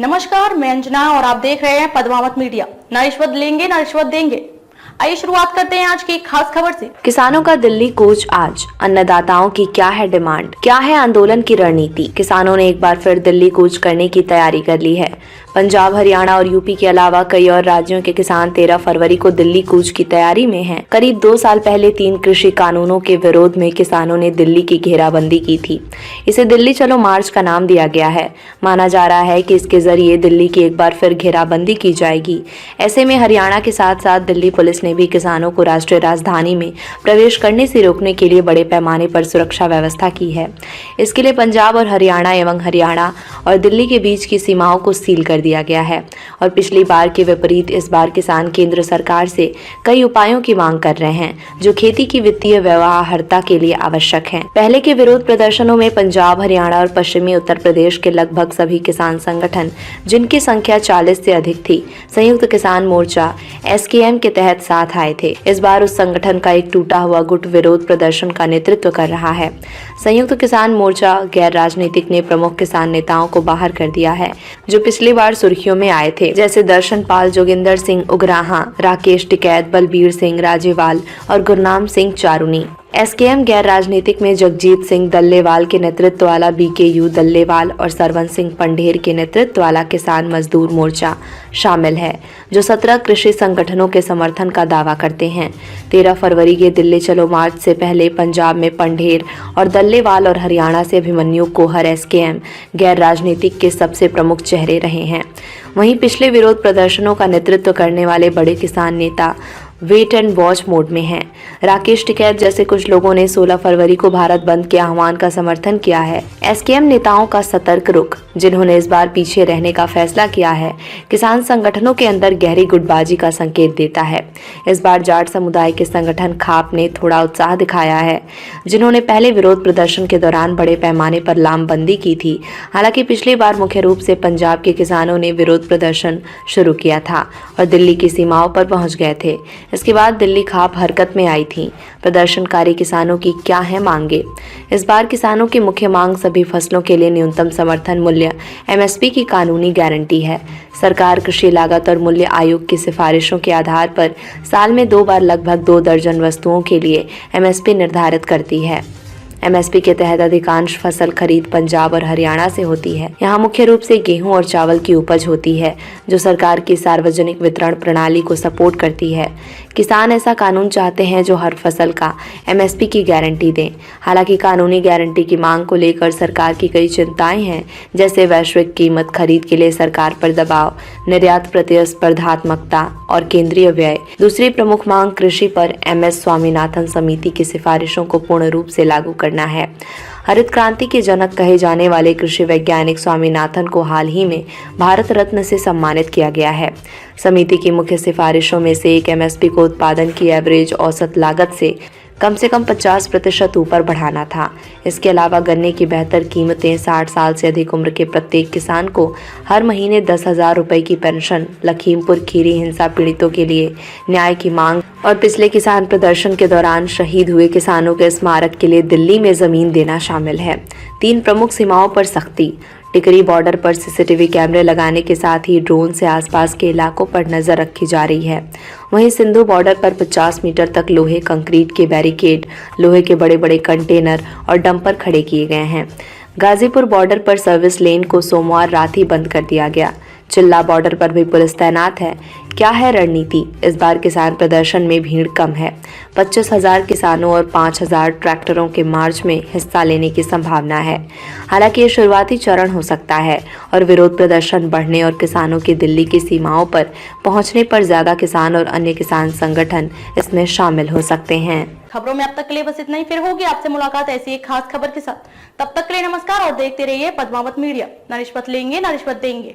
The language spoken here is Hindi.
नमस्कार, मैं अंजना और आप देख रहे हैं पद्मावत मीडिया। न रिश्वत लेंगे न रिश्वत देंगे। आइए शुरुआत करते हैं आज की खास खबर से। किसानों का दिल्ली कूच आज, अन्नदाताओं की क्या है डिमांड, क्या है आंदोलन की रणनीति। किसानों ने एक बार फिर दिल्ली कूच करने की तैयारी कर ली है। पंजाब, हरियाणा और यूपी के अलावा कई और राज्यों के किसान 13 फरवरी को दिल्ली कूच की तैयारी में हैं। करीब 2 साल पहले 3 कृषि कानूनों के विरोध में किसानों ने दिल्ली की घेराबंदी की थी। इसे दिल्ली चलो मार्च का नाम दिया गया है। माना जा रहा है कि इसके जरिए दिल्ली की एक बार फिर घेराबंदी की जाएगी। ऐसे में हरियाणा के साथ साथ दिल्ली पुलिस ने भी किसानों को राष्ट्रीय राजधानी में प्रवेश करने से रोकने के लिए बड़े पैमाने पर सुरक्षा व्यवस्था की है। इसके लिए पंजाब और हरियाणा एवं हरियाणा और दिल्ली के बीच की सीमाओं को सील कर दिया गया है। और पिछली बार के विपरीत इस बार किसान केंद्र सरकार से कई उपायों की मांग कर रहे हैं, जो खेती की वित्तीय व्यवहार्यता के लिए आवश्यक हैं। पहले के विरोध प्रदर्शनों में पंजाब, हरियाणा और पश्चिमी उत्तर प्रदेश के लगभग सभी किसान संगठन, जिनकी संख्या 40 से अधिक थी, संयुक्त किसान मोर्चा SKM के तहत साथ आए थे। इस बार उस संगठन का एक टूटा हुआ गुट विरोध प्रदर्शन का नेतृत्व कर रहा है। संयुक्त किसान मोर्चा गैर राजनीतिक ने प्रमुख किसान नेताओं को बाहर कर दिया है, जो पिछली बार सुर्खियों में आए थे, जैसे दर्शन पाल, जोगिंदर सिंह उगराहा, राकेश टिकैत, बलबीर सिंह राजेवाल और गुरनाम सिंह चारूनी। SKM गैर राजनीतिक में जगजीत सिंह दल्लेवाल के नेतृत्व वाला BKU दल्लेवाल और सरवन सिंह पंढेर के नेतृत्व वाला किसान मजदूर मोर्चा शामिल है, जो 17 कृषि संगठनों के समर्थन का दावा करते हैं। 13 फरवरी के दिल्ली चलो मार्च से पहले पंजाब में पंढेर और दल्लेवाल और हरियाणा से अभिमन्यु कोहर SKM गैर राजनीतिक के सबसे प्रमुख चेहरे रहे हैं। वहीं पिछले विरोध प्रदर्शनों का नेतृत्व करने वाले बड़े किसान नेता वेट एंड वॉच मोड में हैं। राकेश टिकैत जैसे कुछ लोगों ने 16 फरवरी को भारत बंद के आह्वान का समर्थन किया है। SKM नेताओं का सतर्क रुख, जिन्होंने इस बार पीछे रहने का फैसला किया है, किसान संगठनों के अंदर गहरी गुटबाजी का संकेत देता है। इस बार जाट समुदाय के संगठन खाप ने थोड़ा उत्साह दिखाया है, जिन्होंने पहले विरोध प्रदर्शन के दौरान बड़े पैमाने पर लामबंदी की थी। हालांकि पिछली बार मुख्य रूप से पंजाब के किसानों ने विरोध प्रदर्शन शुरू किया था और दिल्ली की सीमाओं पर पहुंच गए थे। इसके बाद दिल्ली खाप हरकत में आई थी। प्रदर्शनकारी किसानों की क्या है मांगे। इस बार किसानों की मुख्य मांग सभी फसलों के लिए न्यूनतम समर्थन मूल्य MSP की कानूनी गारंटी है। सरकार कृषि लागत और मूल्य आयोग की सिफारिशों के आधार पर साल में 2 बार लगभग 2 दर्जन वस्तुओं के लिए MSP निर्धारित करती है। MSP के तहत अधिकांश फसल खरीद पंजाब और हरियाणा से होती है। यहाँ मुख्य रूप से गेहूं और चावल की उपज होती है, जो सरकार की सार्वजनिक वितरण प्रणाली को सपोर्ट करती है। किसान ऐसा कानून चाहते हैं जो हर फसल का MSP की गारंटी दें। हालांकि कानूनी गारंटी की मांग को लेकर सरकार की कई चिंताएं हैं, जैसे वैश्विक कीमत खरीद के लिए सरकार पर दबाव, निर्यात प्रतिस्पर्धात्मकता और केंद्रीय व्यय। दूसरी प्रमुख मांग कृषि पर MS स्वामीनाथन समिति की सिफारिशों को पूर्ण रूप से लागू करना है। हरित क्रांति के जनक कहे जाने वाले कृषि वैज्ञानिक स्वामीनाथन को हाल ही में भारत रत्न से सम्मानित किया गया है। समिति की मुख्य सिफारिशों में से एक MSP को उत्पादन की एवरेज औसत लागत से कम 50% ऊपर बढ़ाना था। इसके अलावा गन्ने की बेहतर कीमतें, 60 साल से अधिक उम्र के प्रत्येक किसान को हर महीने 10,000 रुपए की पेंशन, लखीमपुर खीरी हिंसा पीड़ितों के लिए न्याय की मांग और पिछले किसान प्रदर्शन के दौरान शहीद हुए किसानों के स्मारक के लिए दिल्ली में जमीन देना शामिल है। 3 प्रमुख सीमाओं पर सख्ती। टिकरी बॉर्डर पर CCTV कैमरे लगाने के साथ ही ड्रोन से आसपास के इलाकों पर नजर रखी जा रही है। वहीं सिंधु बॉर्डर पर 50 मीटर तक लोहे कंक्रीट के बैरिकेड, लोहे के बड़े बड़े कंटेनर और डंपर खड़े किए गए हैं। गाजीपुर बॉर्डर पर सर्विस लेन को सोमवार रात ही बंद कर दिया गया। चिल्ला बॉर्डर पर भी पुलिस तैनात है। क्या है रणनीति। इस बार किसान प्रदर्शन में भीड़ कम है। 25,000 किसानों और 5,000 ट्रैक्टरों के मार्च में हिस्सा लेने की संभावना है। हालांकि ये शुरुआती चरण हो सकता है और विरोध प्रदर्शन बढ़ने और किसानों की दिल्ली की सीमाओं पर पहुंचने पर ज्यादा किसान और अन्य किसान संगठन इसमें शामिल हो सकते हैं। खबरों में अब तक के लिए बस इतना ही। फिर होगी आपसे मुलाकात ऐसी एक खास खबर के साथ। तब तक के लिए नमस्कार और देखते रहिए पद्मावत मीडिया। न रिश्वत लेंगे न रिश्वत देंगे।